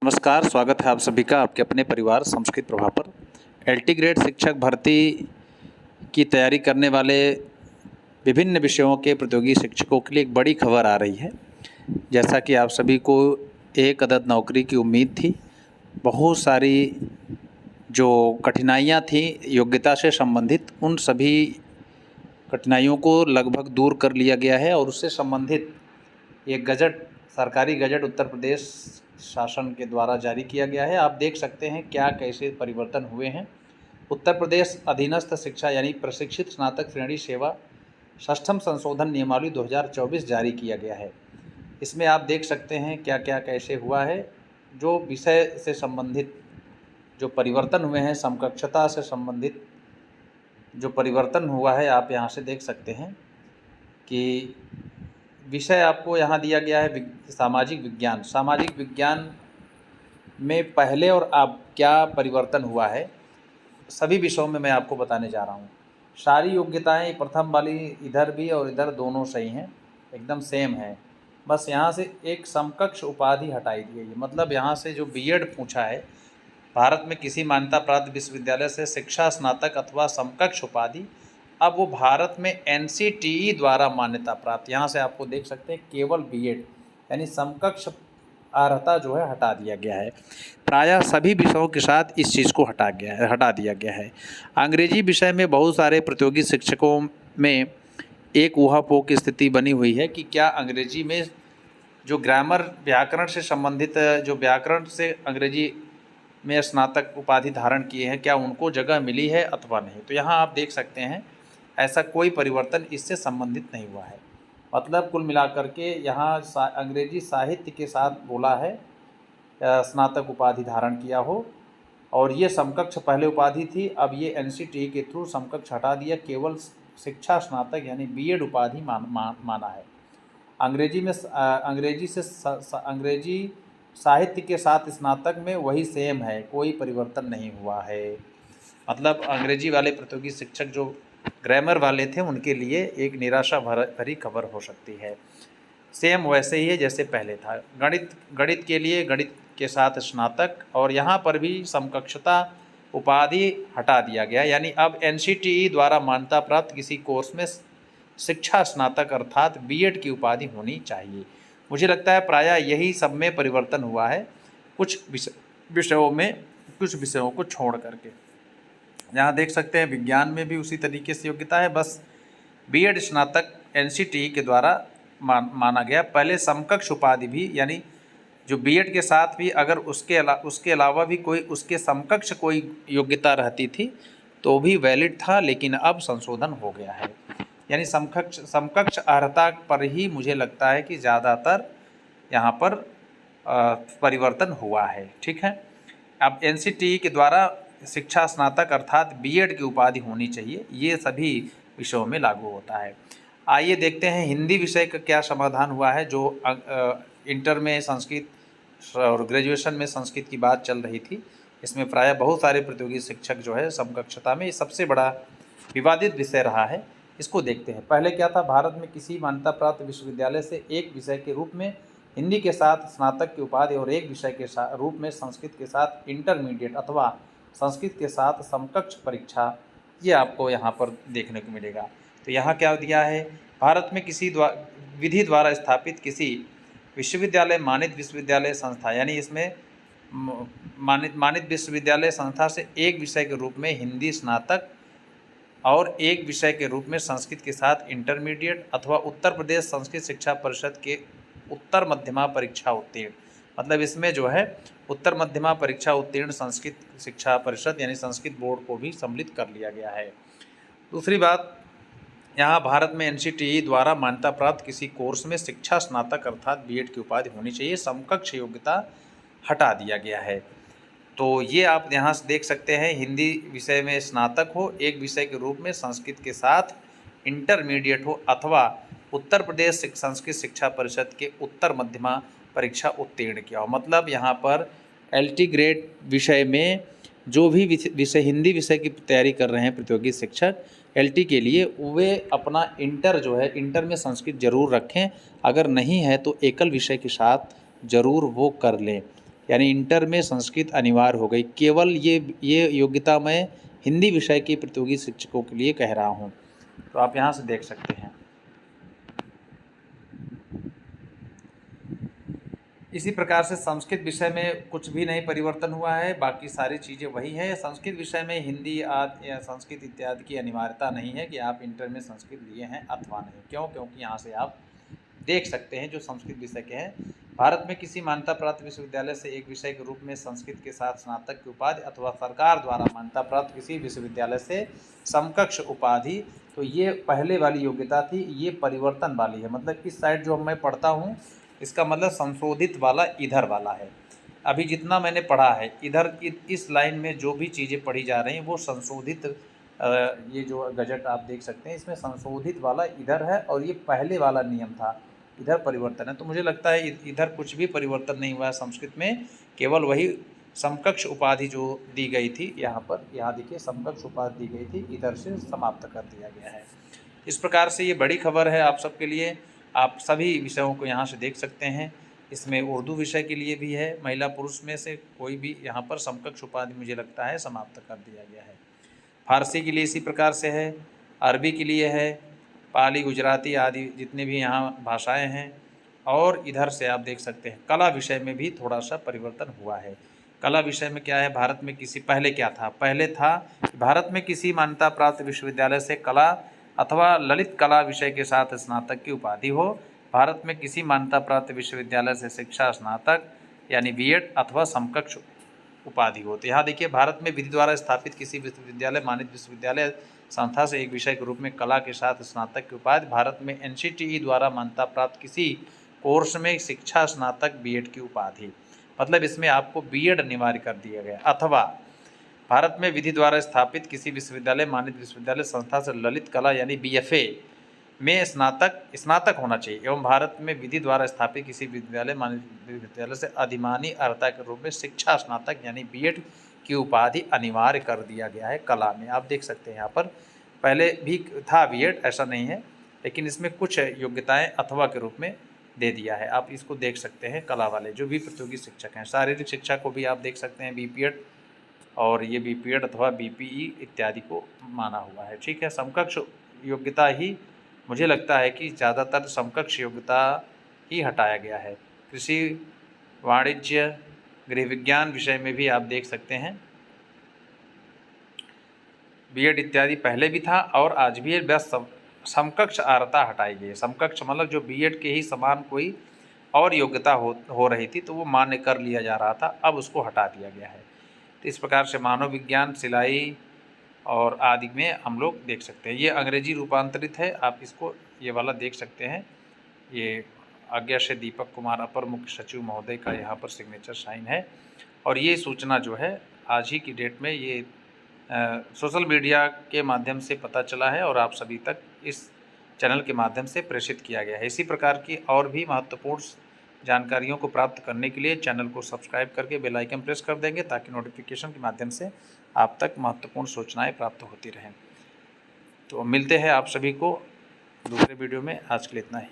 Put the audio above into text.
नमस्कार, स्वागत है आप सभी का आपके अपने परिवार संस्कृत प्रभा पर। एलटी ग्रेड शिक्षक भर्ती की तैयारी करने वाले विभिन्न विषयों के प्रतियोगी शिक्षकों के लिए एक बड़ी खबर आ रही है। जैसा कि आप सभी को एक अदद नौकरी की उम्मीद थी, बहुत सारी जो कठिनाइयां थी योग्यता से संबंधित, उन सभी कठिनाइयों को लगभग दूर कर लिया गया है और उससे संबंधित एक गजट, सरकारी गजट उत्तर प्रदेश शासन के द्वारा जारी किया गया है। आप देख सकते हैं क्या कैसे परिवर्तन हुए हैं। उत्तर प्रदेश अधीनस्थ शिक्षा यानी प्रशिक्षित स्नातक श्रेणी सेवा षष्ठम संशोधन नियमावली 2024 जारी किया गया है। इसमें आप देख सकते हैं क्या क्या कैसे हुआ है। जो विषय से संबंधित जो परिवर्तन हुए हैं, समकक्षता से संबंधित जो परिवर्तन हुआ है, आप यहाँ से देख सकते हैं कि विषय आपको यहाँ दिया गया है सामाजिक विज्ञान। सामाजिक विज्ञान में पहले और अब क्या परिवर्तन हुआ है, सभी विषयों में मैं आपको बताने जा रहा हूँ। सारी योग्यताएं प्रथम वाली इधर भी और इधर दोनों सही हैं, एकदम सेम है। बस यहाँ से एक समकक्ष उपाधि हटाई दी गई है। मतलब यहाँ से जो बीएड पूछा है, भारत में किसी मान्यता प्राप्त विश्वविद्यालय से शिक्षा स्नातक अथवा समकक्ष उपाधि, अब वो भारत में एनसीटीई द्वारा मान्यता प्राप्त, यहाँ से आपको देख सकते हैं केवल बीएड यानी समकक्ष अर्हता जो है हटा दिया गया है। प्रायः सभी विषयों के साथ इस चीज़ को हटा दिया गया है। अंग्रेजी विषय में बहुत सारे प्रतियोगी शिक्षकों में एक ऊहापोह की स्थिति बनी हुई है कि क्या अंग्रेजी में जो ग्रामर व्याकरण से संबंधित, जो व्याकरण से अंग्रेजी में स्नातक उपाधि धारण किए हैं, क्या उनको जगह मिली है अथवा नहीं। तो यहाँ आप देख सकते हैं ऐसा कोई परिवर्तन इससे संबंधित नहीं हुआ है। मतलब कुल मिलाकर के यहाँ अंग्रेजी साहित्य के साथ बोला है स्नातक उपाधि धारण किया हो, और ये समकक्ष पहले उपाधि थी, अब ये एनसीटीई के थ्रू समकक्ष हटा दिया, केवल शिक्षा स्नातक यानी बीएड उपाधि माना है। अंग्रेजी साहित्य के साथ स्नातक में वही सेम है, कोई परिवर्तन नहीं हुआ है। मतलब अंग्रेजी वाले प्रतियोगी शिक्षक जो ग्रामर वाले थे उनके लिए एक निराशा भरी खबर हो सकती है। सेम वैसे ही है जैसे पहले था। गणित के लिए गणित के साथ स्नातक, और यहाँ पर भी समकक्षता उपाधि हटा दिया गया, यानी अब एनसीटीई द्वारा मान्यता प्राप्त किसी कोर्स में शिक्षा स्नातक अर्थात बीएड की उपाधि होनी चाहिए। मुझे लगता है प्रायः यही सब में परिवर्तन हुआ है, कुछ विषयों में, कुछ विषयों को छोड़ करके। यहाँ देख सकते हैं विज्ञान में भी उसी तरीके से योग्यता है, बस बीएड स्नातक एनसीटीई के द्वारा माना गया। पहले समकक्ष उपाधि भी, यानी जो बीएड के साथ भी अगर उसके अलावा भी कोई उसके समकक्ष कोई योग्यता रहती थी तो भी वैलिड था, लेकिन अब संशोधन हो गया है। यानी समकक्ष अर्हता पर ही मुझे लगता है कि ज़्यादातर यहाँ पर परिवर्तन हुआ है। ठीक है, अब एनसीटीई के द्वारा शिक्षा स्नातक अर्थात बीएड की उपाधि होनी चाहिए, ये सभी विषयों में लागू होता है। आइए देखते हैं हिंदी विषय का क्या समाधान हुआ है। जो इंटर में संस्कृत और ग्रेजुएशन में संस्कृत की बात चल रही थी, इसमें प्रायः बहुत सारे प्रतियोगी शिक्षक जो है समकक्षता में सबसे बड़ा विवादित विषय रहा है। इसको देखते हैं। पहले क्या था, भारत में किसी मान्यता प्राप्त विश्वविद्यालय से एक विषय के रूप में हिंदी के साथ स्नातक की उपाधि और एक विषय के रूप में संस्कृत के साथ इंटरमीडिएट अथवा संस्कृत के साथ समकक्ष परीक्षा, ये आपको यहाँ पर देखने को मिलेगा। तो यहाँ क्या दिया है, भारत में किसी विधि द्वारा स्थापित किसी विश्वविद्यालय, मानित विश्वविद्यालय संस्था, यानी इसमें मानित विश्वविद्यालय संस्था से एक विषय के रूप में हिंदी स्नातक और एक विषय के रूप में संस्कृत के साथ इंटरमीडिएट अथवा उत्तर प्रदेश संस्कृत शिक्षा परिषद के उत्तर मध्यमा परीक्षा उत्तीर्ण, मतलब इसमें जो है उत्तर मध्यमा परीक्षा उत्तीर्ण संस्कृत शिक्षा परिषद यानी संस्कृत बोर्ड को भी सम्मिलित कर लिया गया है। दूसरी बात, यहाँ भारत में एनसीटीई द्वारा मान्यता प्राप्त किसी कोर्स में शिक्षा स्नातक अर्थात बीएड की उपाधि होनी चाहिए, समकक्ष योग्यता हटा दिया गया है। तो ये आप यहाँ से देख सकते हैं, हिंदी विषय में स्नातक हो, एक विषय के रूप में संस्कृत के साथ इंटरमीडिएट हो, अथवा उत्तर प्रदेश संस्कृत शिक्षा परिषद के उत्तर मध्यमा परीक्षा उत्तीर्ण किया हो। मतलब यहाँ पर एलटी ग्रेड विषय में जो भी विषय हिंदी विषय की तैयारी कर रहे हैं प्रतियोगी शिक्षक एलटी के लिए, वे अपना इंटर जो है, इंटर में संस्कृत जरूर रखें, अगर नहीं है तो एकल विषय के साथ ज़रूर वो कर लें। यानी इंटर में संस्कृत अनिवार्य हो गई। केवल ये योग्यता मैं हिंदी विषय के प्रतियोगी शिक्षकों के लिए कह रहा हूँ। तो आप यहाँ से देख सकते हैं। इसी प्रकार से संस्कृत विषय में कुछ भी नहीं परिवर्तन हुआ है, बाकी सारी चीज़ें वही है। संस्कृत विषय में हिंदी आदि या संस्कृत इत्यादि की अनिवार्यता नहीं है कि आप इंटर में संस्कृत लिए हैं अथवा नहीं। क्यों? क्योंकि यहाँ से आप देख सकते हैं जो संस्कृत विषय के हैं, भारत में किसी मान्यता प्राप्त विश्वविद्यालय से एक विषय के रूप में संस्कृत के साथ स्नातक की उपाधि अथवा सरकार द्वारा मान्यता प्राप्त किसी विश्वविद्यालय से समकक्ष उपाधि, तो ये पहले वाली योग्यता थी, ये परिवर्तन वाली है। मतलब इस साइड जो मैं पढ़ता हूँ इसका मतलब संशोधित वाला इधर वाला है। अभी जितना मैंने पढ़ा है इधर इस लाइन में जो भी चीज़ें पढ़ी जा रही हैं वो संशोधित, ये जो गजट आप देख सकते हैं इसमें संशोधित वाला इधर है और ये पहले वाला नियम था, इधर परिवर्तन है। तो मुझे लगता है इधर कुछ भी परिवर्तन नहीं हुआ है संस्कृत में, केवल वही समकक्ष उपाधि जो दी गई थी यहाँ पर, यहाँ देखिए समकक्ष उपाधि दी गई थी, इधर से समाप्त कर दिया गया है। इस प्रकार से ये बड़ी खबर है आप सबके लिए। आप सभी विषयों को यहाँ से देख सकते हैं। इसमें उर्दू विषय के लिए भी है, महिला पुरुष में से कोई भी यहाँ पर समकक्ष उपाधि मुझे लगता है समाप्त कर दिया गया है। फारसी के लिए इसी प्रकार से है, अरबी के लिए है, पाली, गुजराती आदि जितने भी यहाँ भाषाएं हैं। और इधर से आप देख सकते हैं कला विषय में भी थोड़ा सा परिवर्तन हुआ है। कला विषय में क्या है, भारत में किसी, पहले क्या था, पहले था भारत में किसी मान्यता प्राप्त विश्वविद्यालय से कला अथवा ललित कला विषय के साथ स्नातक की उपाधि हो। भारत में किसी मान्यता प्राप्त विश्वविद्यालय से शिक्षा स्नातक यानी बीएड अथवा समकक्ष उपाधि हो। तो यहाँ देखिए भारत में विधि द्वारा स्थापित किसी विश्वविद्यालय, मानित विश्वविद्यालय संस्था से एक विषय के रूप में कला के साथ स्नातक की उपाधि। भारत में एनसीटीई द्वारा मान्यता प्राप्त किसी कोर्स में शिक्षा स्नातक बीएड की उपाधि। मतलब इसमें आपको बीएड अनिवार्य कर दिया गया। अथवा भारत में विधि द्वारा स्थापित किसी विश्वविद्यालय, मानित विश्वविद्यालय संस्था से ललित कला यानी बीएफए में स्नातक होना चाहिए एवं भारत में विधि द्वारा स्थापित किसी विद्यालय, मानित विश्वविद्यालय से अधिमानी अर्हता के रूप में शिक्षा स्नातक यानी बीएड की उपाधि अनिवार्य कर दिया गया है कला में। आप देख सकते हैं यहाँ पर पहले भी था बीएड, ऐसा नहीं है, लेकिन इसमें कुछ योग्यताएं अथवा के रूप में दे दिया है। आप इसको देख सकते हैं कला वाले जो भी प्रतियोगी शिक्षक हैं। शारीरिक शिक्षा को भी आप देख सकते हैं बीपीएड, और ये बीपीएड अथवा बीपीई इत्यादि को माना हुआ है। ठीक है, समकक्ष योग्यता ही मुझे लगता है कि ज़्यादातर समकक्ष योग्यता ही हटाया गया है। कृषि, वाणिज्य, गृह विज्ञान विषय में भी आप देख सकते हैं बीएड इत्यादि पहले भी था और आज भी है, बस समकक्ष अर्हता हटाई गई है। समकक्ष मतलब जो बीएड के ही समान कोई और योग्यता हो रही थी तो वो मान्य कर लिया जा रहा था, अब उसको हटा दिया गया है। तो इस प्रकार से मानव विज्ञान, सिलाई और आदि में हम लोग देख सकते हैं। ये अंग्रेजी रूपांतरित है, आप इसको ये वाला देख सकते हैं। ये आज्ञा से दीपक कुमार अपर मुख्य सचिव महोदय का यहाँ पर सिग्नेचर साइन है। और ये सूचना जो है आज ही की डेट में ये सोशल मीडिया के माध्यम से पता चला है और आप सभी तक इस चैनल के माध्यम से प्रेषित किया गया है। इसी प्रकार की और भी महत्वपूर्ण जानकारियों को प्राप्त करने के लिए चैनल को सब्सक्राइब करके बेल आइकन प्रेस कर देंगे ताकि नोटिफिकेशन के माध्यम से आप तक महत्वपूर्ण सूचनाएं प्राप्त होती रहें। तो मिलते हैं आप सभी को दूसरे वीडियो में। आज के लिए इतना ही।